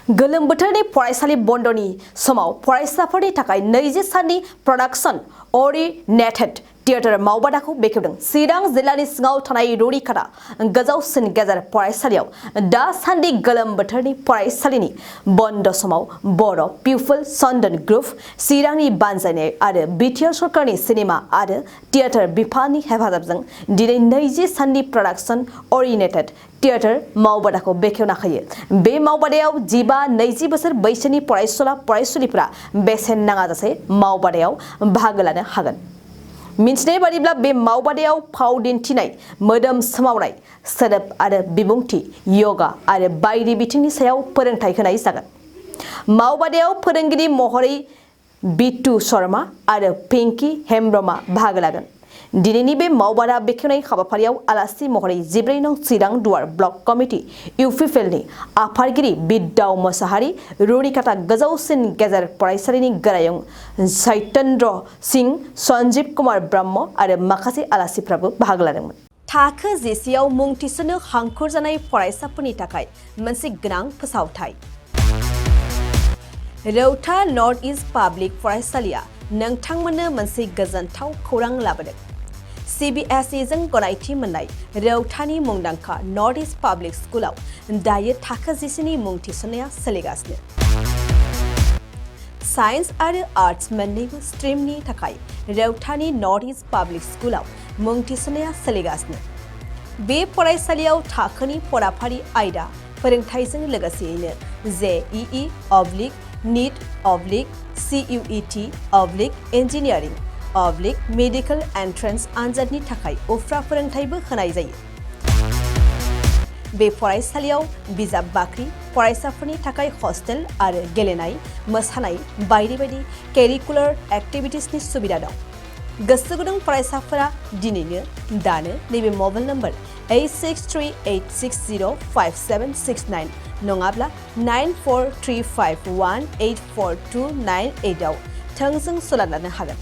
गोलोम बोथोरनि फरायसालि बन्दनि समाव फरायसाफोरनि थाखाय 20 साननि प्रडाक्शन ओरिएन्टेड थिएटर मावबादाखौ बेखेवदों। चिरां जिल्लानि सिङाव थानाय रुनिकाटा गोजौसिन गेजेर फरायसालियाव दासान्दि गोलोम बोथोरनि फरायसालिनि बन्द समाव बर' पिपल सन्दन ग्रुप, चिरांनि बानजायनाय आरो बिटिआर सरकारनि सिनेमा आरो थिएटर बिफाननि हेफाजाबजों दिनै 20 साननि प्रडाक्शन ओरिएन्टेड थिएटर मावबादाखौ बेखेवना होयो। बे मावबादायाव 15-20 बोसोर बैसोनि फरायसुला फरायसुलिफोरा बेसेन नाङाजासे मावबादायाव बाहागो लानो हागोन। मिथिनाय बादिब्ला बे मावबादायाव फाव दिन्थिनाय, मोदोम सोमावनाय, सोदोब आरो बिबुंथि, योगा आरो बायदि बिथिंनि सायाव फोरोंथाय होनाय जागोन। मावबादायाव फोरोंगिरि महरै बिट्टु शर्मा आरो पिंकी हेम्ब्रमा बाहागो लागोन। दिनैनि बे मावबादा बेखेवनाय हाबाफारियाव आलासि महरै 14 नं चिरां दुवार ब्लक कमिटि इउपिपिएलनि आफादगिरि बिद्दाव मोसाहारि, रुनिकाटा गोजौसिन गेजेर फरायसालिनि गोरायुं चैतन्य सिंह, सन्जीब कुमार ब्रह्म आरो माखासे आलासिफ्राबो बाहागो लादोंमोन। थाखो 10 आव मुं थिसननो हांखुर जानाय फरायसाफोरनि थाखाय मोनसे गोनां फोसावथाय। रौता नर्थ इस्ट पाब्लिक फरायसालिया नोंथांमोननो मोनसे गोजोनथाव खौरां लाबोदों। CBSE जों गनायथि मोननाय रौतानि मुंदांखा नर्थ इस्ट पाब्लिक स्कुलाव दायो थाखो 10 नि मुं थिसननाया सोलिगासिनो। साइन्स आरो आर्ट्स मोन्नैबो स्ट्रिमनि थाखाय रौतानि नर्थ इस्ट पाब्लिक स्कुलाव मुं थिसननाया सोलिगासिनो। बे फरायसालियाव थाखोनि फराफारि आयदा फोरोंथायजों लोगोसेयैनो JEE, NEET, CUET, engineering, medical entrance आनजादनि थाखाय उफ्रा फोरोंथायबो होनाय जायो। बे फरायसालियाव बिजाब बाख्रि, फरायसाफोरनि थाखाय हस्टेल आरो गेलेनाय, मोसानाय बायदि बायदि केरिकुलार एक्टिभिटिसनि सुबिदा दं। गोसो गुदुं फरायसाफोरा दिनैनो दानो नैबे मबाइल नम्बर 8638605769 नङाब्ला 9435184298 आव थोंजों सोलोंनो हागोन।